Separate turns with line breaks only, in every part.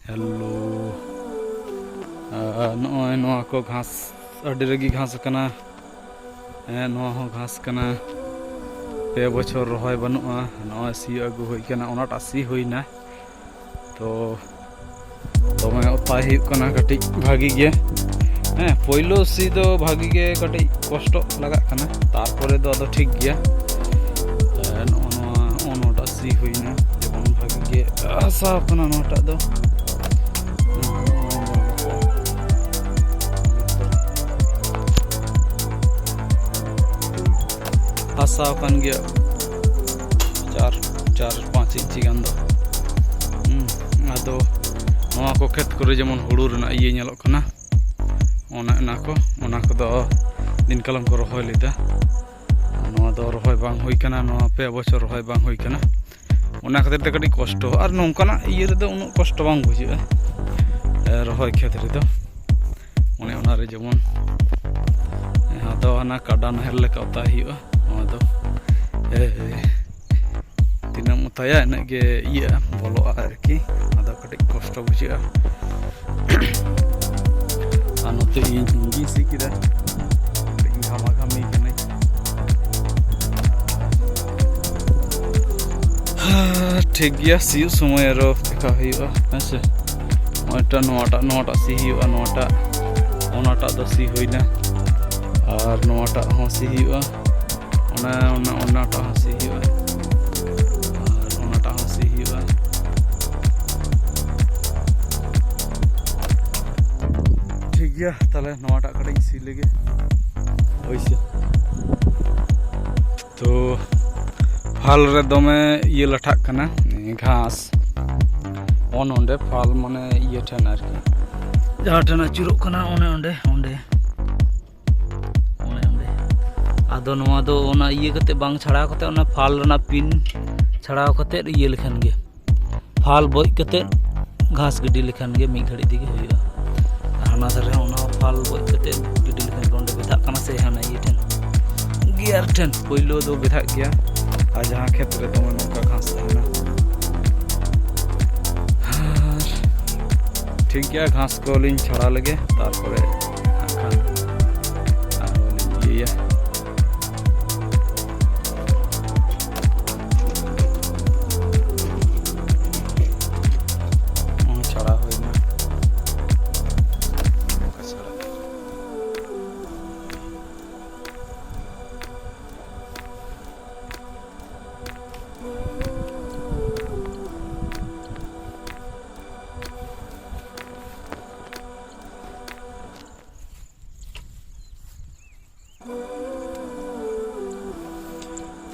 Hello नॉय नोआ को घास अड़ी रगी घास कना नोआ हो घास कना पे बछर रहाय बनुआ नॉय सी अगु होई कना ओनाटा सी होइना तो दमे उताय हुयुग कना कटि भागी गे पहिलो सी दो भागी गे कटि कष्ट लगा कना तारपरे दो आदो ठीक गया ओनाटा सी होइना जेमन भागी गे आसा कना नोटा दो आसा कान गया 4-5 इंची गान दो आदो नोआ को खेत करे जेमन हुड़ू रेना इये नेलोग कना ओना को दो दिन कलम को रहोय लेदा नोआ दो रहोय बांग होई कना नोआ पे बछर रहोय बांग होई कना ओना खातिर ते कटी कष्ट और नोंकाना इये रे दो उन कष्ट बांग बुझिया रहोय खेत रे दो ओने ओना रे जेमन आदो हना काडा नहर लेका उताय हुयुआ दो तीना मुताया इनगे इया बोलोआ आरकी आदा कटि कष्ट बुझिया नोते इंगी सी किदा घामा घामी कने ठीक गया सी समय रो देखा हुयुआ हेसे ओटा नोटा सी हुयुआ नोटा ओनाटा दो सी होइना और नोटा हो सी हुयुआ ओनाटा हो सी हुयुआ और ओनाटा हो सी हुयुआ ठीक गया ताले नोटा कटि सी लेगे ओइसे तो फाल रे दमे ये लठाक कना घास ओंडे फाल माने ये ठन आरकी जहाँ ठन अचुरोग कना ओंडे आदो नोआ दो ओना इये कते बांग छाड़ा कते ओना फाल रना पिन छाड़ा कते इये लेखान गे फाल बoj कते घास गिडी लेखान गे मी घड़ी दिगे होइया हाना धरे ओना फाल बoj कते गिडी लेखान गे ओंडे बेथा कना से हाना इये ठन गियर ठन पहिलो दो बेथा गया आ जहाँ खेत रे दमे नोका घास थाना ठीक गया घास को लिंग छाड़ा लगे तारपरे आखान आरो लिंग इया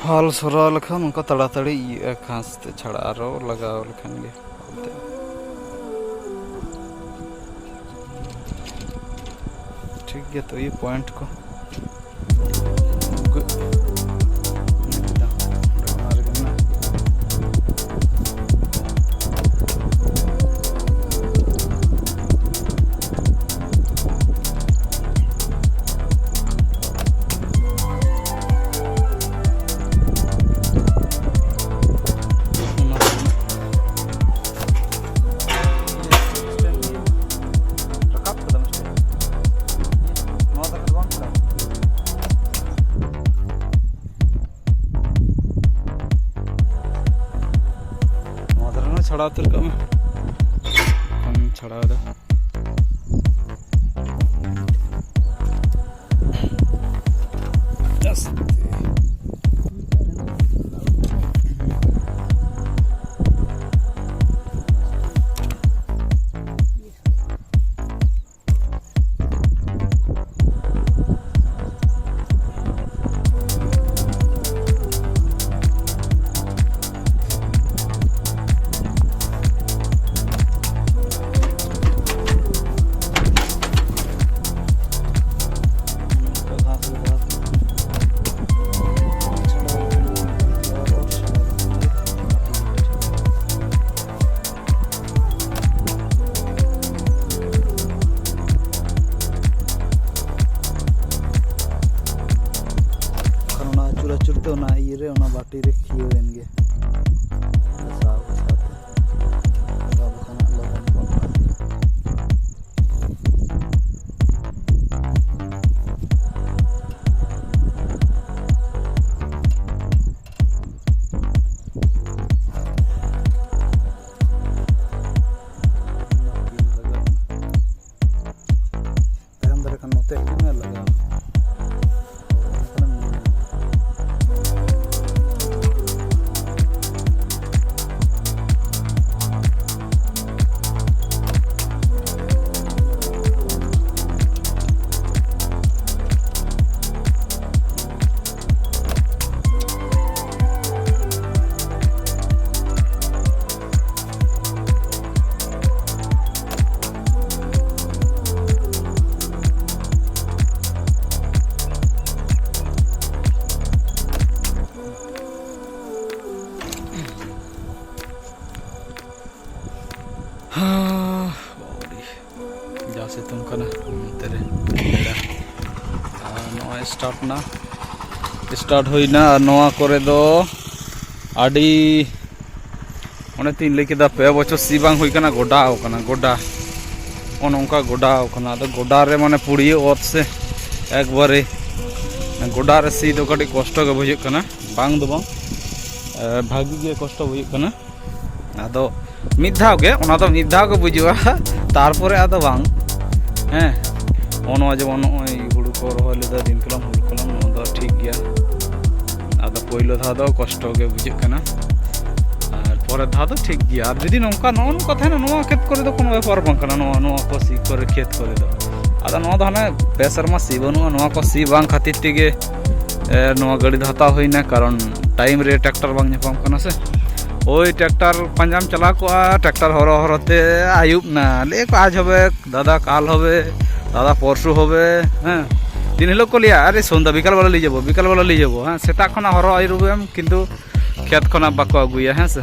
फाल सरा लेखान उनका तड़ातड़ी घास ते छाड़ा आरो लगाव लेखान गे ठीक गया तो ये पॉइंट को छड़ा उतर कम छड़ा दो जा सितुंग कना तेरे नॉय स्टार्ट होइना नोआ करे दो आडी ओने तीन लेके दा पे बछर सी बांग होई कना गोडा गोडा ओन ओंका गोडा कना तो गोडा रे माने पुड़िए ओत से एक बारे गोडा रे सी दो कटी कष्ट के बुझे कना बांग दो बांग भागी के कष्ट बुझे कना आदो मिद धाव के ओना तो मिद धाव के बुझुआ तारपरे आदो बांग हैं ओनो जेमन ओई हुड़ू को रहो लेदा दिन कलम हुड़ू कलम नो दो ठीक गया आदो पहिलो धा दो कष्ट के बुझे कना और परे धा दो ठीक गया और जदि नोंका नो कथा ना नो खेत करे दो कोनो व्यापार बांग कना नो को सी करे खेत करे दो आदो नो दो हने बेसरमा सी बनुआ नो को सी बांग खातिर तिगे नो गाड़ी धाता होइना कारण टाइम रे ट्रैक्टर बांग नेपाम कना से ओई ट्रैक्टर पंजाम चला को ट्रैक्टर हरो हरोते आयुब ना ले को आज होबे दादा काल होबे दादा परसु होबे हैं दिन हिलो को लिया अरे सन्ध्या बिकाल वाला ली जाबो हाँ सेटा खना हरो आयुबेम किन्तु खेत खना बाको अगुया हैं से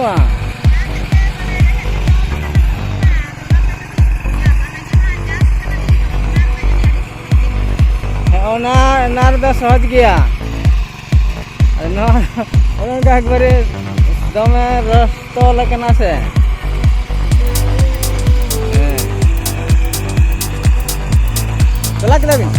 ᱵᱟᱹᱱᱩᱜᱼᱟ? ᱚᱱᱟ ᱨᱮᱫᱚ ᱥᱚᱦᱚᱡ ᱜᱮᱭᱟ ᱱᱚᱣᱟ একবারে দমে রস্তল কেনা আছে চলা কেলাবিন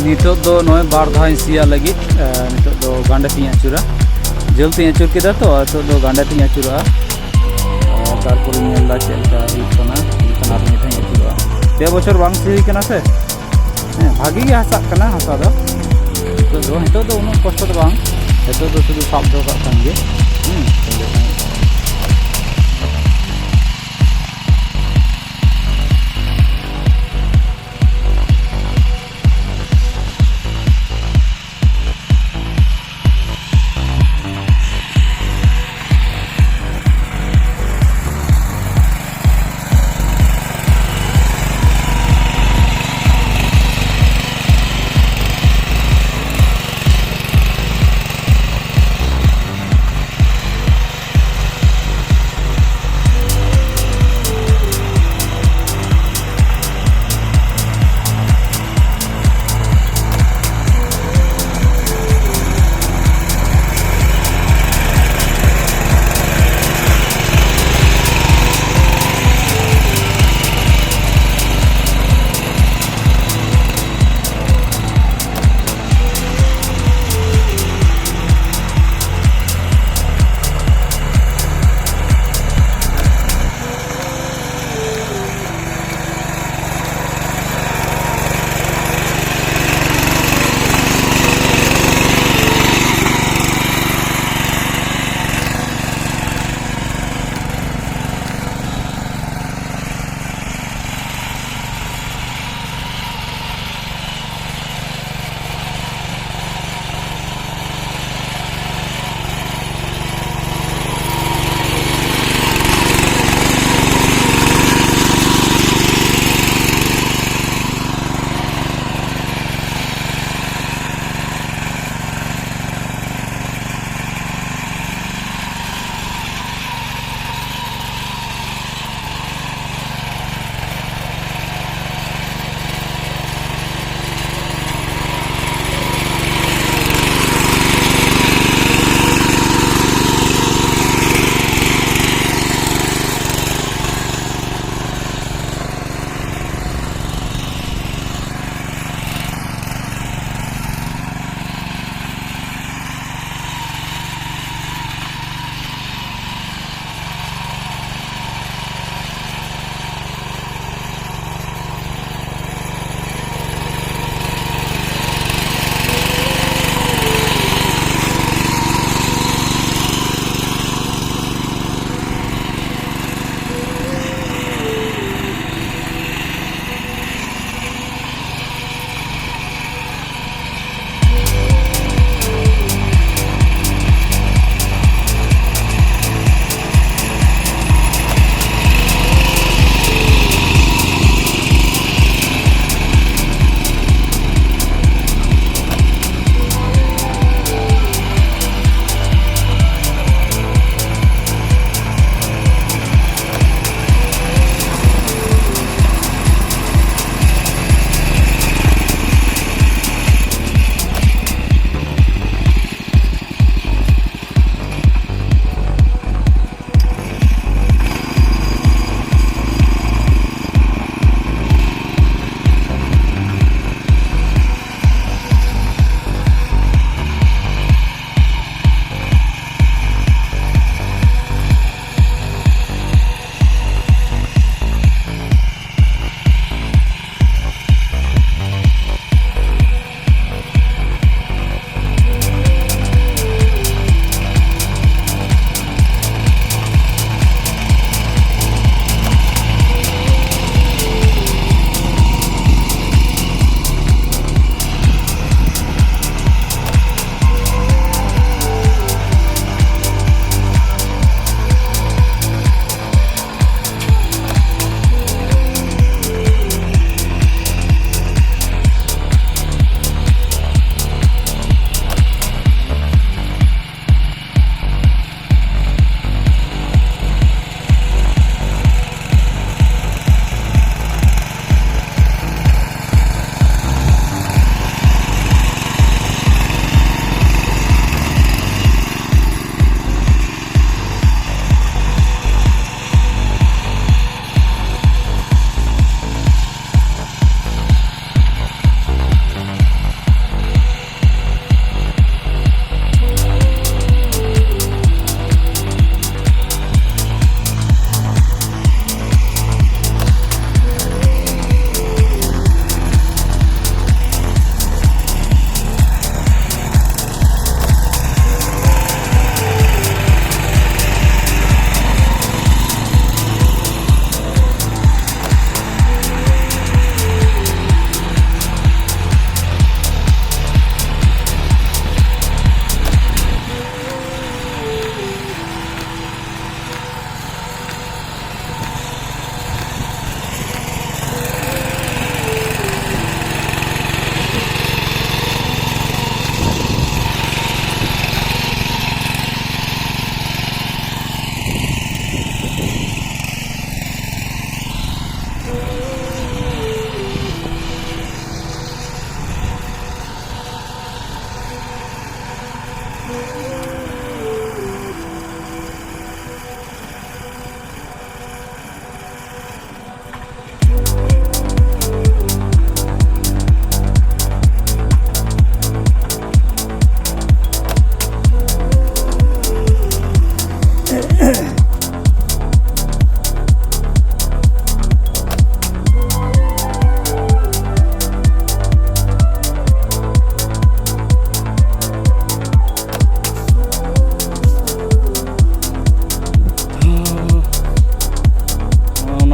नितो दो नॉय बार धाइन सिया लगी नितो दो गांडे तीन अचुरा जल तीन अचुर के तो तो दो गांडे तीन अचुरा तारपुर नेला चलता इतना इतना आदमी थे अचुरा पे बछर बांग सी कना से भागी के हसा कना हसा दो हितो दो उन कष्ट दो बांग हितो दो शुद्ध साफ दो का संगे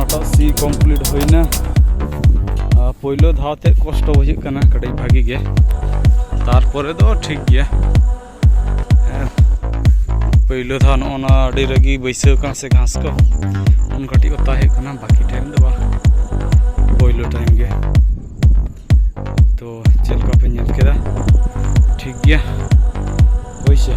ᱱᱚᱣᱟᱴᱟᱜ ᱥᱤ ᱠᱚᱢᱯᱞᱤᱴ ᱦᱩᱭᱱᱟ ᱯᱳᱭᱞᱳ ᱫᱷᱟᱣ ᱛᱮ ᱠᱚᱥᱴᱚ ᱵᱩᱡᱷᱟᱹᱜ ᱠᱟᱱᱟ ᱠᱟᱹᱴᱤᱡ ᱵᱷᱟᱜᱤ ᱜᱮ ᱛᱟᱨᱯᱚᱨᱮ ᱫᱚ ᱴᱷᱤक ᱜᱮᱭᱟ ᱯᱳᱭᱞᱳ ᱫᱷᱟᱣ ᱱᱚᱜᱼᱚ ᱱᱚᱣᱟ ᱟᱹᱰᱤ ᱨᱟᱹᱜᱤ ᱵᱟᱹᱭᱥᱟᱹᱣ ᱠᱟᱱᱟ ᱥᱮ ᱜᱷᱟᱥ ᱠᱚ ᱩᱱ ᱠᱟᱹᱴᱤᱡ ᱚᱛᱟ ᱦᱩᱭᱩᱜ ᱠᱟᱱᱟ ᱵᱟᱹᱠᱤ ᱴᱟᱭᱤᱢ ᱫᱚ ᱵᱟᱝ ᱯᱳᱭᱞᱳ ᱴᱟᱭᱤᱢ ᱜᱮ तो चल का पे ᱧᱮᱞ ᱠᱮᱫᱟ ᱴᱷᱤक ᱜᱮᱭᱟ ᱦᱳᱭ ᱥᱮ